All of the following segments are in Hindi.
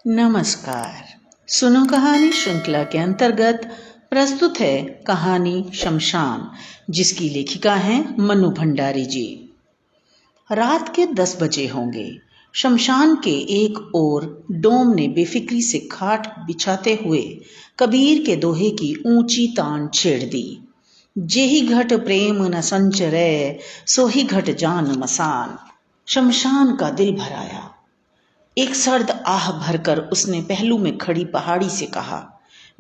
नमस्कार। सुनो कहानी श्रृंखला के अंतर्गत प्रस्तुत है कहानी शमशान, जिसकी लेखिका हैं मनु भंडारी जी। रात के 10 बजे होंगे। शमशान के एक ओर डोम ने बेफिक्री से खाट बिछाते हुए कबीर के दोहे की ऊंची तान छेड़ दी। जेहि घट प्रेम न संचरे, सोहि घट जान मसान। शमशान का दिल भर आया। एक सर्द आह भरकर उसने पहलू में खड़ी पहाड़ी से कहा,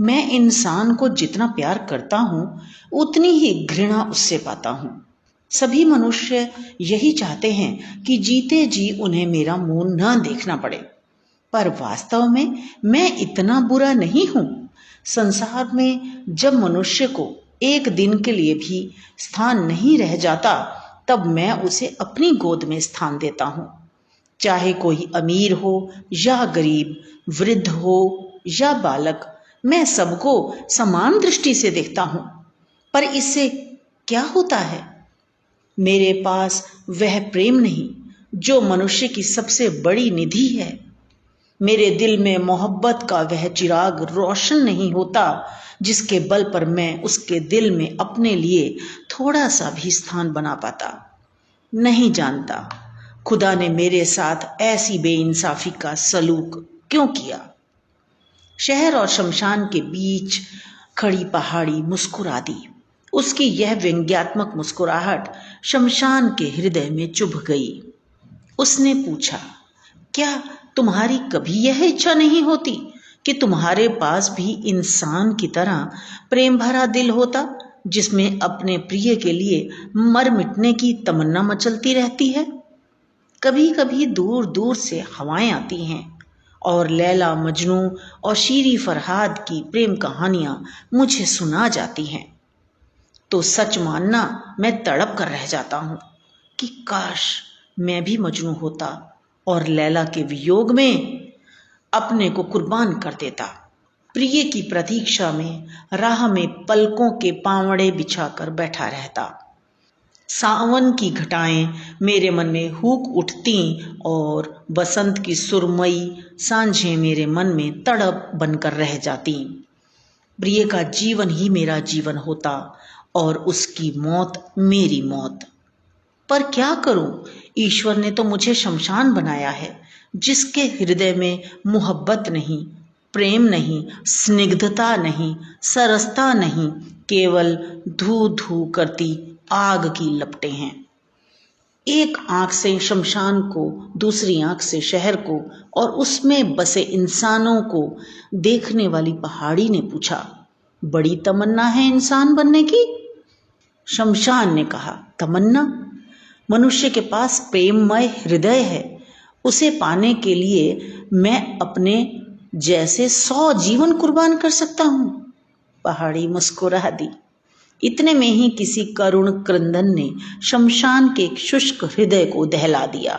मैं इंसान को जितना प्यार करता हूं उतनी ही घृणा उससे पाता हूं। सभी मनुष्य यही चाहते हैं कि जीते जी उन्हें मेरा मुंह न देखना पड़े, पर वास्तव में मैं इतना बुरा नहीं हूं। संसार में जब मनुष्य को एक दिन के लिए भी स्थान नहीं रह जाता, तब मैं उसे अपनी गोद में स्थान देता हूं। चाहे कोई अमीर हो या गरीब, वृद्ध हो या बालक, मैं सबको समान दृष्टि से देखता हूं। पर इससे क्या होता है? मेरे पास वह प्रेम नहीं जो मनुष्य की सबसे बड़ी निधि है। मेरे दिल में मोहब्बत का वह चिराग रोशन नहीं होता जिसके बल पर मैं उसके दिल में अपने लिए थोड़ा सा भी स्थान बना पाता। नहीं जानता खुदा ने मेरे साथ ऐसी बेइंसाफी का सलूक क्यों किया। शहर और शमशान के बीच खड़ी पहाड़ी मुस्कुरा दी। उसकी यह व्यंग्यात्मक मुस्कुराहट शमशान के हृदय में चुभ गई। उसने पूछा, क्या तुम्हारी कभी यह इच्छा नहीं होती कि तुम्हारे पास भी इंसान की तरह प्रेम भरा दिल होता, जिसमें अपने प्रिय के लिए मर मिटने की तमन्ना मचलती रहती है? कभी कभी दूर दूर से हवाएं आती हैं और लैला मजनू और शीरी फरहाद की प्रेम कहानियां मुझे सुना जाती हैं, तो सच मानना मैं तड़प कर रह जाता हूं कि काश मैं भी मजनू होता और लैला के वियोग में अपने को कुर्बान कर देता। प्रिय की प्रतीक्षा में राह में पलकों के पावड़े बिछाकर बैठा रहता। सावन की घटाएं मेरे मन में हूक उठती और बसंत की सुरमई सांझें मेरे मन में तड़प बनकर रह जाती। प्रिय का जीवन ही मेरा जीवन होता और उसकी मौत मेरी मौत। पर क्या करूं, ईश्वर ने तो मुझे शमशान बनाया है, जिसके हृदय में मोहब्बत नहीं, प्रेम नहीं, स्निग्धता नहीं, सरसता नहीं, केवल धू धू करती आग की लपटें हैं। एक आंख से शमशान को, दूसरी आंख से शहर को और उसमें बसे इंसानों को देखने वाली पहाड़ी ने पूछा, बड़ी तमन्ना है इंसान बनने की? शमशान ने कहा, तमन्ना? मनुष्य के पास प्रेममय हृदय है। उसे पाने के लिए मैं अपने जैसे 100 जीवन कुर्बान कर सकता हूं। पहाड़ी मुस्कुरा दी। इतने में ही किसी करुण क्रंदन ने शमशान के एक शुष्क हृदय को दहला दिया।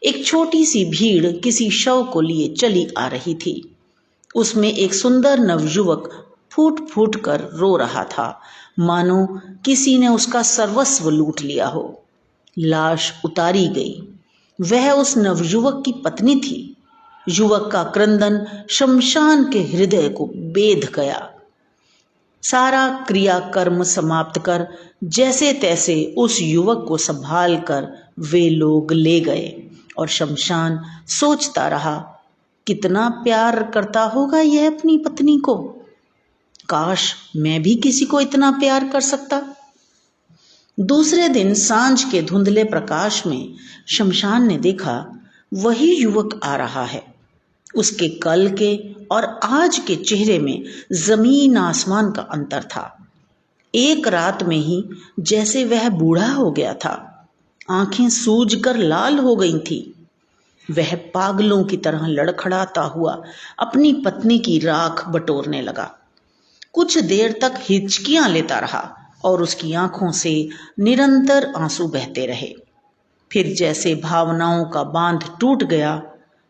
एक छोटी सी भीड़ किसी शव को लिए चली आ रही थी। उसमें एक सुंदर नवयुवक फूट फूट कर रो रहा था, मानो किसी ने उसका सर्वस्व लूट लिया हो। लाश उतारी गई। वह उस नवयुवक की पत्नी थी। युवक का क्रंदन शमशान के हृदय को बेध गया। सारा क्रियाकर्म समाप्त कर जैसे तैसे उस युवक को संभाल कर वे लोग ले गए और शमशान सोचता रहा, कितना प्यार करता होगा यह अपनी पत्नी को। काश मैं भी किसी को इतना प्यार कर सकता। दूसरे दिन सांझ के धुंधले प्रकाश में शमशान ने देखा, वही युवक आ रहा है। उसके कल के और आज के चेहरे में जमीन आसमान का अंतर था। एक रात में ही जैसे वह बूढ़ा हो गया था। आंखें सूजकर लाल हो गई थी। वह पागलों की तरह लड़खड़ाता हुआ अपनी पत्नी की राख बटोरने लगा। कुछ देर तक हिचकियां लेता रहा और उसकी आंखों से निरंतर आंसू बहते रहे। फिर जैसे भावनाओं का बांध टूट गया,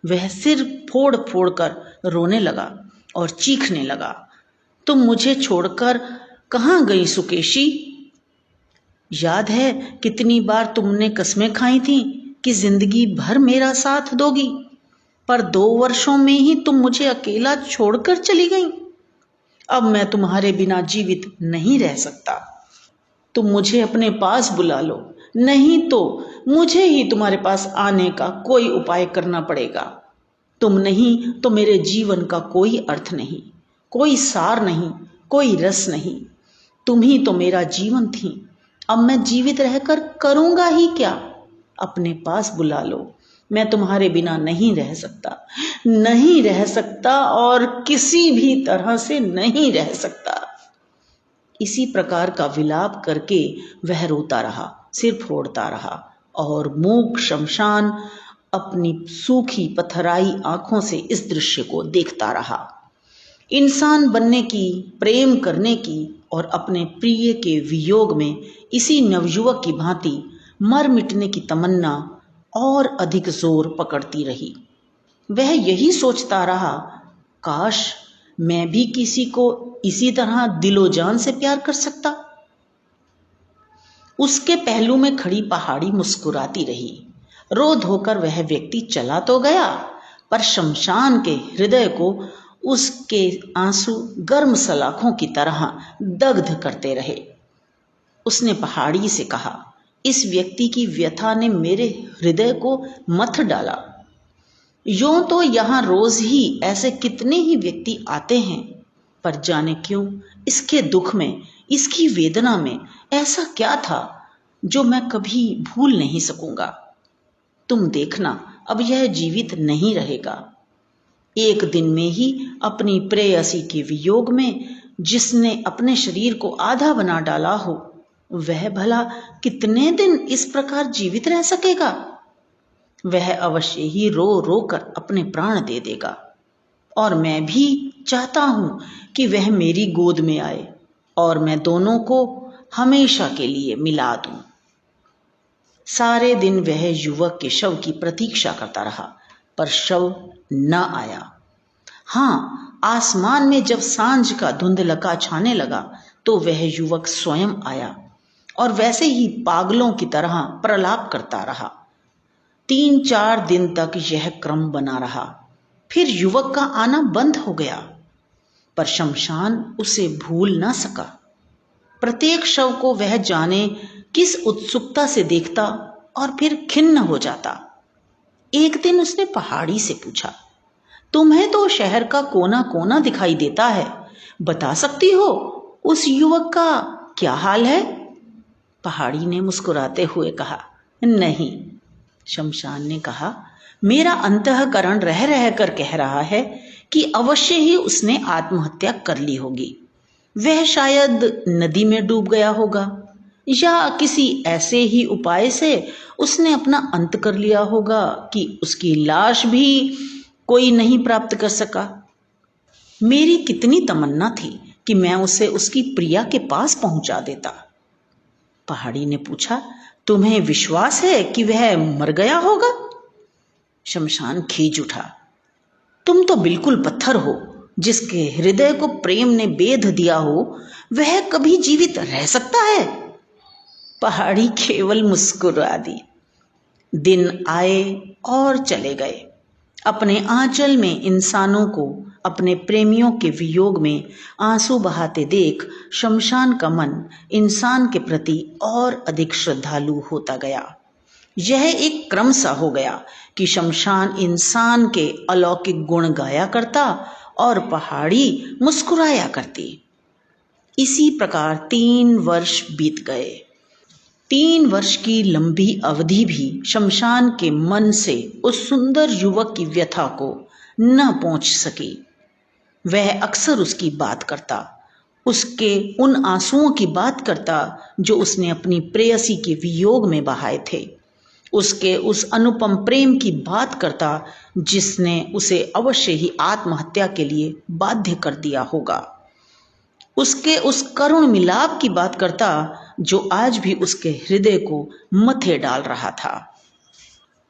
वह सिर फोड़ फोड़ कर रोने लगा और चीखने लगा, तुम मुझे छोड़कर कहाँ गई सुकेशी? याद है कितनी बार तुमने कस्में खाई थी कि जिंदगी भर मेरा साथ दोगी? पर 2 वर्षों में ही तुम मुझे अकेला छोड़कर चली गई। अब मैं तुम्हारे बिना जीवित नहीं रह सकता। तुम मुझे अपने पास बुला लो, नहीं तो मुझे ही तुम्हारे पास आने का कोई उपाय करना पड़ेगा। तुम नहीं तो मेरे जीवन का कोई अर्थ नहीं, कोई सार नहीं, कोई रस नहीं। तुम ही तो मेरा जीवन थी। अब मैं जीवित रहकर करूंगा ही क्या? अपने पास बुला लो, मैं तुम्हारे बिना नहीं रह सकता, नहीं रह सकता और किसी भी तरह से नहीं रह सकता। इसी प्रकार का विलाप करके वह रोता रहा, सिर फोड़ता रहा और मूक शमशान अपनी सूखी पथराई आंखों से इस दृश्य को देखता रहा। इंसान बनने की, प्रेम करने की और अपने प्रिय के वियोग में इसी नवयुवक की भांति मर मिटने की तमन्ना और अधिक जोर पकड़ती रही। वह यही सोचता रहा, काश मैं भी किसी को इसी तरह दिलो जान से प्यार कर सकता। उसके पहलू में खड़ी पहाड़ी मुस्कुराती रही। रो धोकर वह व्यक्ति चला तो गया, पर शमशान के हृदय को उसके आंसू गर्म सलाखों की तरह दग्ध करते रहे। उसने पहाड़ी से कहा, इस व्यक्ति की व्यथा ने मेरे हृदय को मथ डाला। यूं तो यहाँ रोज ही ऐसे कितने ही व्यक्ति आते हैं, पर जाने क्यों इसके दुख में, इसकी वेदना में ऐसा क्या था जो मैं कभी भूल नहीं सकूंगा। तुम देखना, अब यह जीवित नहीं रहेगा। एक दिन में ही अपनी प्रेयसी के वियोग में जिसने अपने शरीर को आधा बना डाला हो, वह भला कितने दिन इस प्रकार जीवित रह सकेगा? वह अवश्य ही रो रो कर अपने प्राण दे देगा। और मैं भी चाहता हूं कि वह मेरी गोद में आए और मैं दोनों को हमेशा के लिए मिला दूं। सारे दिन वह युवक के शव की प्रतीक्षा करता रहा, पर शव न आया। हाँ, आसमान में जब सांझ का धुंधलका छाने लगा तो वह युवक स्वयं आया और वैसे ही पागलों की तरह प्रलाप करता रहा। 3-4 दिन तक यह क्रम बना रहा। फिर युवक का आना बंद हो गया, पर शमशान उसे भूल न सका। प्रत्येक शव को वह जाने किस उत्सुकता से देखता और फिर खिन्न हो जाता। एक दिन उसने पहाड़ी से पूछा, तुम्हें तो शहर का कोना कोना दिखाई देता है, बता सकती हो उस युवक का क्या हाल है? पहाड़ी ने मुस्कुराते हुए कहा, नहीं। शमशान ने कहा, मेरा अंतःकरण रह रह कर कह रहा है कि अवश्य ही उसने आत्महत्या कर ली होगी। वह शायद नदी में डूब गया होगा या किसी ऐसे ही उपाय से उसने अपना अंत कर लिया होगा कि उसकी लाश भी कोई नहीं प्राप्त कर सका। मेरी कितनी तमन्ना थी कि मैं उसे उसकी प्रिया के पास पहुंचा देता। पहाड़ी ने पूछा, तुम्हें विश्वास है कि वह मर गया होगा? शमशान खींच उठा, तुम तो बिल्कुल पत्थर हो। जिसके हृदय को प्रेम ने बेध दिया हो, वह कभी जीवित रह सकता है? पहाड़ी केवल मुस्कुरा दी। दिन आए और चले गए। अपने आंचल में इंसानों को अपने प्रेमियों के वियोग में आंसू बहाते देख शमशान का मन इंसान के प्रति और अधिक श्रद्धालु होता गया। यह एक क्रम सा हो गया कि शमशान इंसान के अलौकिक गुण गाया करता और पहाड़ी मुस्कुराया करती। इसी प्रकार 3 वर्ष बीत गए। 3 वर्ष की लंबी अवधि भी शमशान के मन से उस सुंदर युवक की व्यथा को न पहुंच सकी। वह अक्सर उसकी बात करता, उसके उन आंसुओं की बात करता जो उसने अपनी प्रेयसी के वियोग में बहाए थे, उसके उस अनुपम प्रेम की बात करता जिसने उसे अवश्य ही आत्महत्या के लिए बाध्य कर दिया होगा, उसके उस करुण मिलाप की बात करता जो आज भी उसके हृदय को मथे डाल रहा था।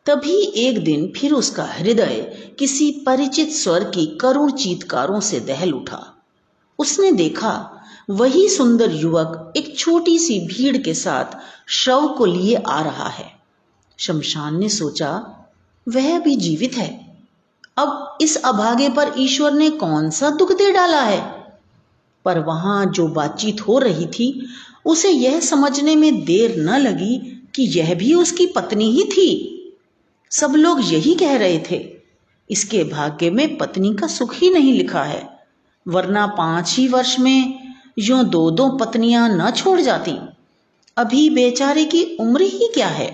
तभी एक दिन फिर उसका हृदय किसी परिचित स्वर की करुण चीत्कारों से दहल उठा। उसने देखा, वही सुंदर युवक एक छोटी सी भीड़ के साथ शव को लिए आ रहा है। शमशान ने सोचा, वह भी जीवित है। अब इस अभागे पर ईश्वर ने कौन सा दुख दे डाला है? पर वहां जो बातचीत हो रही थी उसे यह समझने में देर न लगी कि यह भी उसकी पत्नी ही थी। सब लोग यही कह रहे थे, इसके भाग्य में पत्नी का सुख ही नहीं लिखा है, वरना 5 ही वर्ष में यूं 2-2 पत्नियां न छोड़ जाती। अभी बेचारे की उम्र ही क्या है।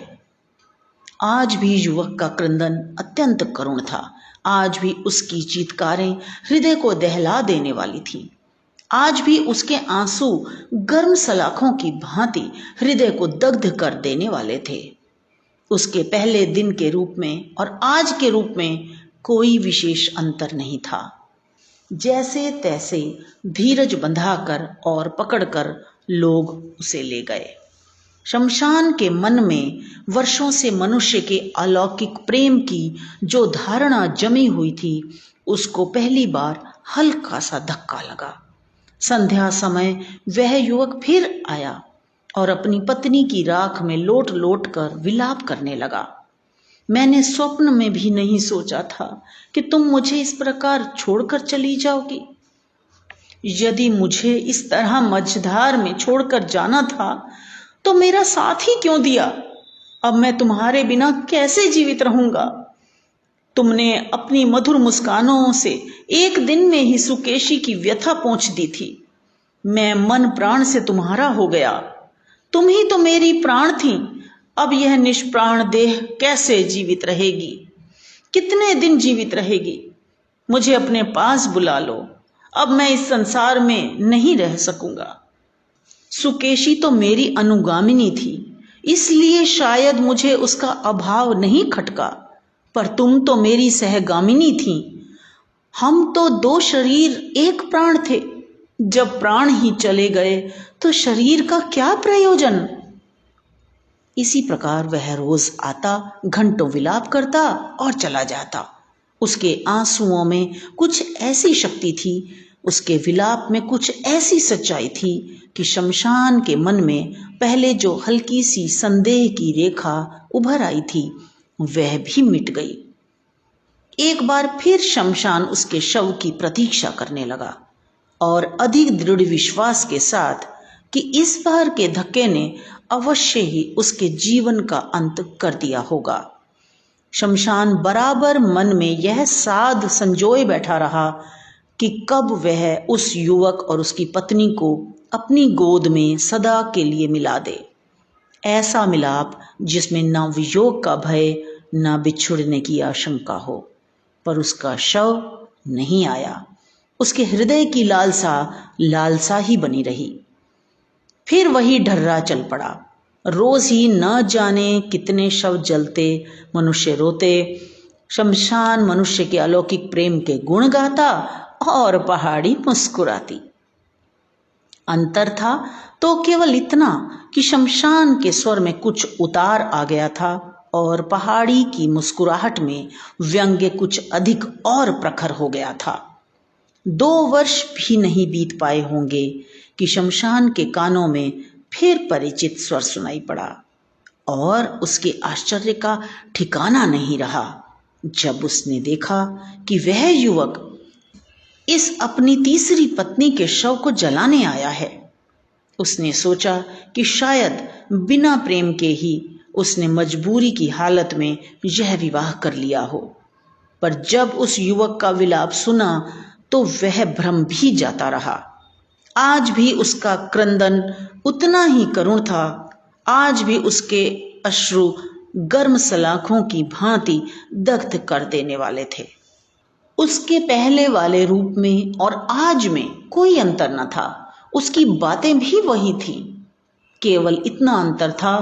आज भी युवक का क्रंदन अत्यंत करुण था। आज भी उसकी चीत्कारें हृदय को दहला देने वाली थीं। आज भी उसके आंसू गर्म सलाखों की भांति हृदय को दग्ध कर देने वाले थे। उसके पहले दिन के रूप में और आज के रूप में कोई विशेष अंतर नहीं था। जैसे तैसे धीरज बंधाकर और पकड़कर लोग उसे ले गए। शमशान के मन में वर्षों से मनुष्य के अलौकिक प्रेम की जो धारणा जमी हुई थी, उसको पहली बार हल्का सा धक्का लगा। संध्या समय वह युवक फिर आया और अपनी पत्नी की राख में लोट लोट कर विलाप करने लगा। मैंने स्वप्न में भी नहीं सोचा था कि तुम मुझे इस प्रकार छोड़कर चली जाओगी। यदि मुझे इस तरह मझधार में छोड़कर जाना था तो मेरा साथ ही क्यों दिया? अब मैं तुम्हारे बिना कैसे जीवित रहूंगा? तुमने अपनी मधुर मुस्कानों से एक दिन में ही सुकेशी की व्यथा पोंछ दी थी। मैं मन प्राण से तुम्हारा हो गया। तुम ही तो मेरी प्राण थी। अब यह निष्प्राण देह कैसे जीवित रहेगी? कितने दिन जीवित रहेगी? मुझे अपने पास बुला लो। अब मैं इस संसार में नहीं रह सकूंगा। सुकेशी तो मेरी अनुगामिनी थी, इसलिए शायद मुझे उसका अभाव नहीं खटका, पर तुम तो मेरी सहगामिनी थी। हम तो 2 शरीर 1 प्राण थे। जब प्राण ही चले गए तो शरीर का क्या प्रयोजन? इसी प्रकार वह रोज आता, घंटों विलाप करता और चला जाता। उसके आंसुओं में कुछ ऐसी शक्ति थी, उसके विलाप में कुछ ऐसी सच्चाई थी कि शमशान के मन में पहले जो हल्की सी संदेह की रेखा उभर आई थी, वह भी मिट गई। एक बार फिर शमशान उसके शव की प्रतीक्षा करने लगा और अधिक दृढ़ विश्वास के साथ कि इस बार के धक्के ने अवश्य ही उसके जीवन का अंत कर दिया होगा। शमशान बराबर मन में यह साध संजोए बैठा रहा कि कब वह उस युवक और उसकी पत्नी को अपनी गोद में सदा के लिए मिला दे। ऐसा मिलाप जिसमें न वियोग का भय न बिछुड़ने की आशंका हो। पर उसका शव नहीं आया। उसके हृदय की लालसा लालसा ही बनी रही। फिर वही ढर्रा चल पड़ा। रोज ही न जाने कितने शव जलते, मनुष्य रोते। शमशान मनुष्य के अलौकिक प्रेम के गुण गाता और पहाड़ी मुस्कुराती। अंतर था तो केवल इतना कि शमशान के स्वर में कुछ उतार आ गया था और पहाड़ी की मुस्कुराहट में व्यंग्य कुछ अधिक और प्रखर हो गया था। 2 वर्ष भी नहीं बीत पाए होंगे कि शमशान के कानों में फिर परिचित स्वर सुनाई पड़ा और उसके आश्चर्य का ठिकाना नहीं रहा जब उसने देखा कि वह युवक इस अपनी तीसरी पत्नी के शव को जलाने आया है। उसने सोचा कि शायद बिना प्रेम के ही उसने मजबूरी की हालत में यह विवाह कर लिया हो। पर जब उस युवक का विलाप सुना तो वह भ्रम भी जाता रहा। आज भी उसका क्रंदन उतना ही करुण था। आज भी उसके अश्रु गर्म सलाखों की भांति दग्ध कर देने वाले थे। उसके पहले वाले रूप में और आज में कोई अंतर न था। उसकी बातें भी वही थी। केवल इतना अंतर था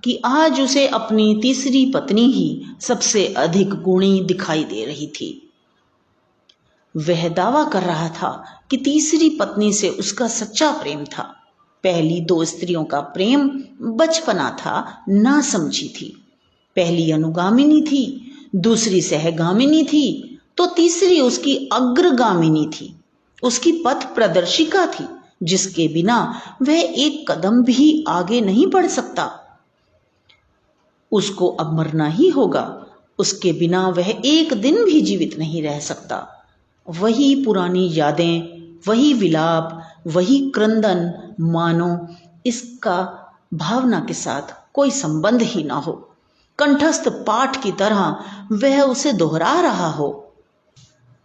कि आज उसे अपनी तीसरी पत्नी ही सबसे अधिक गुणी दिखाई दे रही थी। वह दावा कर रहा था कि तीसरी पत्नी से उसका सच्चा प्रेम था। पहली 2 स्त्रियों का प्रेम बचपना था, ना समझी थी। पहली अनुगामिनी थी, दूसरी सहगामिनी थी, तो तीसरी उसकी अग्रगामिनी थी, उसकी पथ प्रदर्शिका थी, जिसके बिना वह एक कदम भी आगे नहीं बढ़ सकता। उसको अब मरना ही होगा उसके बिना वह एक दिन भी जीवित नहीं रह सकता। वही पुरानी यादें, वही विलाप, वही क्रंदन, मानो इसका भावना के साथ कोई संबंध ही ना हो। कंठस्थ पाठ की तरह वह उसे दोहरा रहा हो।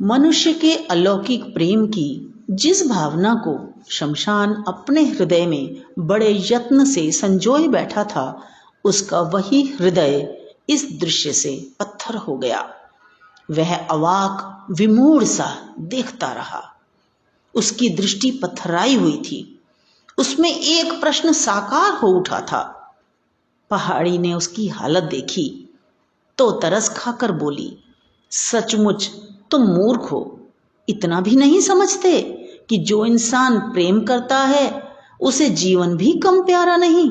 मनुष्य के अलौकिक प्रेम की जिस भावना को शमशान अपने हृदय में बड़े यत्न से संजोए बैठा था, उसका वही हृदय इस दृश्य से पत्थर हो गया। वह अवाक विमूढ़ सा देखता रहा। उसकी दृष्टि पत्थराई हुई थी। उसमें एक प्रश्न साकार हो उठा था। पहाड़ी ने उसकी हालत देखी तो तरस खाकर बोली, सचमुच तुम मूर्ख हो। इतना भी नहीं समझते कि जो इंसान प्रेम करता है उसे जीवन भी कम प्यारा नहीं।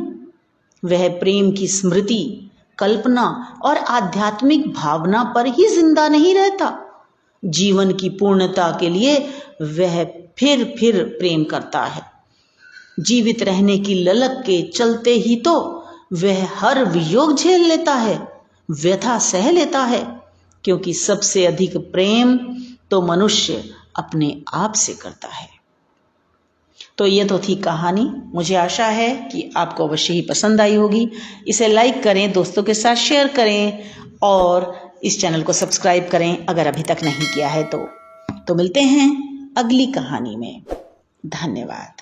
वह प्रेम की स्मृति, कल्पना और आध्यात्मिक भावना पर ही जिंदा नहीं रहता। जीवन की पूर्णता के लिए वह फिर प्रेम करता है। जीवित रहने की ललक के चलते ही तो वह हर वियोग झेल लेता है, व्यथा सह लेता है, क्योंकि सबसे अधिक प्रेम तो मनुष्य अपने आप से करता है। तो ये तो थी कहानी। मुझे आशा है कि आपको अवश्य ही पसंद आई होगी। इसे लाइक करें, दोस्तों के साथ शेयर करें और इस चैनल को सब्सक्राइब करें अगर अभी तक नहीं किया है तो मिलते हैं अगली कहानी में। धन्यवाद।